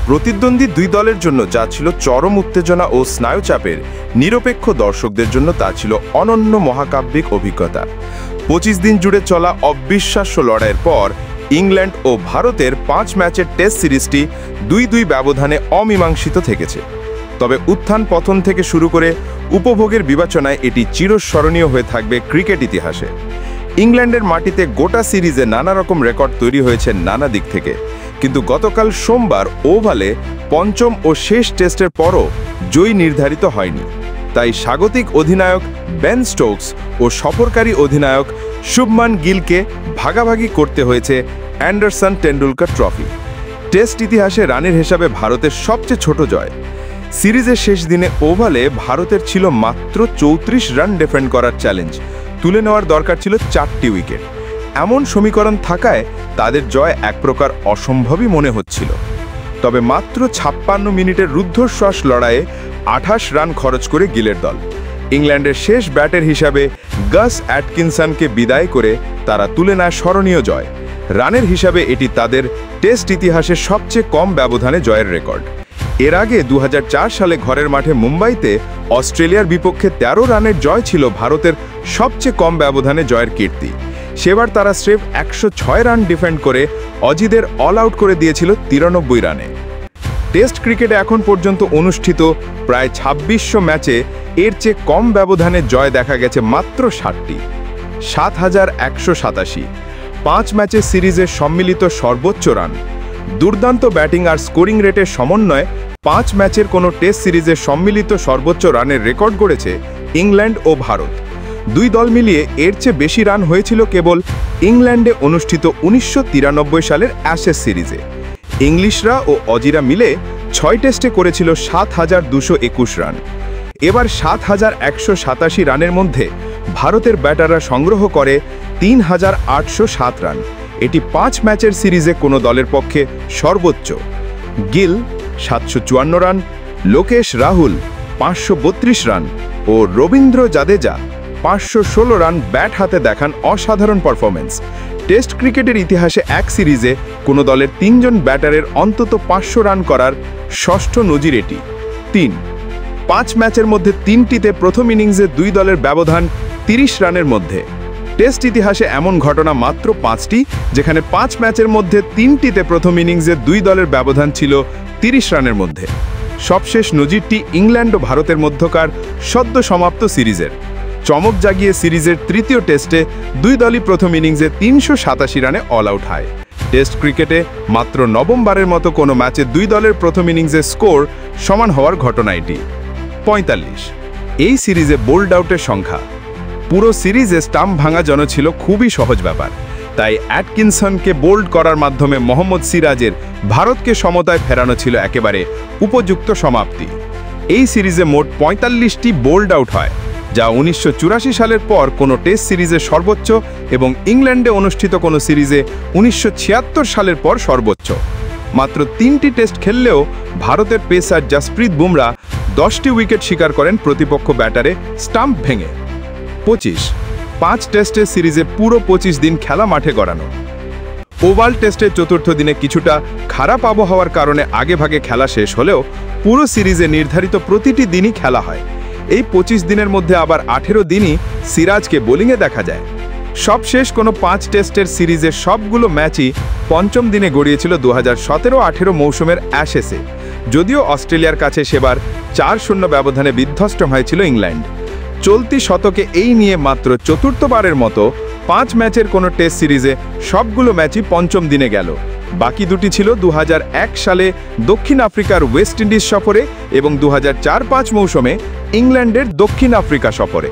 প্রতিদ্বন্দ্বী দুই দলের জন্য যা ছিল চরম উত্তেজনা ও স্নায়ুচাপের, নিরপেক্ষ দর্শকদের জন্য তা ছিল অনন্য মহাকাব্যিক অভিজ্ঞতা। 25 দিন জুড়ে চলা অবিশ্বাস্য লড়াইয়ের পর ইংল্যান্ড ও ভারতের 5 ম্যাচের টেস্ট সিরিজটি 2-2 ব্যবধানে অমীমাংসিত থেকেছে। তবে উত্থান পতন থেকে শুরু করে উপভোগের বিবেচনায় এটি চিরস্মরণীয় হয়ে থাকবে ক্রিকেট ইতিহাসে। ইংল্যান্ডের মাটিতে গোটা সিরিজে নানা রকম রেকর্ড তৈরি হয়েছে নানা দিক থেকে, কিন্তু গতকাল সোমবার ওভালে পঞ্চম ও শেষ টেস্টের পরও জয়ী নির্ধারিত হয়নি। তাই স্বাগতিক অধিনায়ক বেন স্টোকস ও সফরকারী অধিনায়ক শুভমান গিলকে ভাগাভাগি করতে হয়েছে অ্যান্ডারসন টেন্ডুলকার ট্রফি। টেস্ট ইতিহাসে রানের হিসাবে ভারতের সবচেয়ে ছোট জয়। সিরিজের শেষ দিনে ওভালে ভারতের ছিল মাত্র 34 রান ডিফেন্ড করার চ্যালেঞ্জ, তুলে নেওয়ার দরকার ছিল 4টি উইকেট। এমন সমীকরণ থাকায় তাদের জয় এক প্রকার অসম্ভবই মনে হচ্ছিল। তবে মাত্র 56 মিনিটের রুদ্ধশ্বাস লড়াইয়ে 28 রান খরচ করে গিলের দল ইংল্যান্ডের শেষ ব্যাটার হিসাবে গাস অ্যাটকিনসনকে বিদায় করে তারা তুলে নেয় স্মরণীয় জয়। রানের হিসাবে এটি তাদের টেস্ট ইতিহাসে সবচেয়ে কম ব্যবধানে জয়ের রেকর্ড। এর আগে 2004 সালে ঘরের মাঠে মুম্বাইতে অস্ট্রেলিয়ার বিপক্ষে 13 রানের জয় ছিল ভারতের সবচেয়ে কম ব্যবধানে জয়ের কীর্তি। সেবার তারা স্রেফ 106 রান ডিফেন্ড করে অজিদের অল আউট করে দিয়েছিল 93 রানে। টেস্ট ক্রিকেটে এখন পর্যন্ত অনুষ্ঠিত প্রায় 2600 ম্যাচে এর চেয়ে কম ব্যবধানে জয় দেখা গেছে মাত্র 60টি, 7187। 5 ম্যাচের সিরিজের সম্মিলিত সর্বোচ্চ রান। দুর্দান্ত ব্যাটিং আর স্কোরিং রেটের সমন্বয়ে 5 ম্যাচের কোনো টেস্ট সিরিজের সম্মিলিত সর্বোচ্চ রানের রেকর্ড গড়েছে ইংল্যান্ড ও ভারত। দুই দল মিলিয়ে এর চেয়ে বেশি রান হয়েছিল কেবল ইংল্যান্ডে অনুষ্ঠিত 1993 সালের অ্যাশেজ সিরিজে। ইংলিশরা ও অজিরা মিলে 6 টেস্টে করেছিল 7221 রান। এবার 7187 রানের মধ্যে ভারতের ব্যাটাররা সংগ্রহ করে 3807 রান। এটি 5 ম্যাচের সিরিজে কোনো দলের পক্ষে সর্বোচ্চ। গিল 754 রান, লোকেশ রাহুল 532 রান ও রবীন্দ্র জাদেজা 516 রান ব্যাট হাতে দেখান অসাধারণ পারফরমেন্স। টেস্ট ক্রিকেটের ইতিহাসে এক সিরিজে কোনো দলের 3 জন ব্যাটারের অন্তত 500 রান করার ষষ্ঠ নজির এটি। 5 ম্যাচের মধ্যে 3টিতে প্রথম ইনিংসে 2 দলের ব্যবধান 30 রানের মধ্যে। টেস্ট ইতিহাসে এমন ঘটনা মাত্র 5টি, যেখানে 5 ম্যাচের মধ্যে 3টিতে প্রথম ইনিংসে 2 দলের ব্যবধান ছিল 30 রানের মধ্যে। সবশেষ নজিরটি ইংল্যান্ড ও ভারতের মধ্যকার সদ্য সমাপ্ত সিরিজের। চমক জাগিয়ে সিরিজের তৃতীয় টেস্টে 2 দলই প্রথম ইনিংসে 387 রানে অল আউট হয়। টেস্ট ক্রিকেটে মাত্র নবমবারের মতো কোনো ম্যাচে 2 দলের প্রথম ইনিংসের স্কোর সমান হওয়ার ঘটনা এটি। 45 এই সিরিজে বোল্ড আউটের সংখ্যা। পুরো সিরিজে স্টাম্প ভাঙা যেন ছিল খুবই সহজ ব্যাপার, তাই অ্যাটকিনসনকে বোল্ড করার মাধ্যমে মোহাম্মদ সিরাজের ভারতকে সমতায় ফেরানো ছিল একেবারে উপযুক্ত সমাপ্তি। এই সিরিজে মোট 45টি বোল্ড আউট হয়, যা 1984 সালের পর কোনো টেস্ট সিরিজে সর্বোচ্চ এবং ইংল্যান্ডে অনুষ্ঠিত কোনো সিরিজে 1976 সালের পর সর্বোচ্চ। মাত্র 3টি টেস্ট খেললেও ভারতের পেসার জসপ্রীত বুমরা 10টি উইকেট শিকার করেন প্রতিপক্ষ ব্যাটারে স্টাম্প ভেঙে। 25 5 টেস্টের সিরিজে পুরো 25 দিন খেলা মাঠে গড়ানো। ওভাল টেস্টের চতুর্থ দিনে কিছুটা খারাপ আবহাওয়ার কারণে আগেভাগে খেলা শেষ হলেও পুরো সিরিজে নির্ধারিত প্রতিটি দিনই খেলা হয়। এই 25 দিনের মধ্যে আবার 18 দিনই সিরাজকে বোলিংয়ে দেখা যায়। সবশেষ কোনো 5 টেস্টের সিরিজের সবগুলো ম্যাচই পঞ্চম দিনে গড়িয়েছিল 2017-18 মৌসুমের অ্যাশেসে, যদিও অস্ট্রেলিয়ার কাছে সেবার 4-0 ব্যবধানে বিধ্বস্ত হয়েছিল ইংল্যান্ড। চলতি শতকে এই নিয়ে মাত্র চতুর্থবারের মতো 5 ম্যাচের কোনো টেস্ট সিরিজে সবগুলো ম্যাচই পঞ্চম দিনে গেল। বাকি দুটি ছিল 2001 সালে দক্ষিণ আফ্রিকার ওয়েস্ট ইন্ডিজ সফরে এবং 2004-05 মৌসুমে ইংল্যান্ডের দক্ষিণ আফ্রিকা সফরে।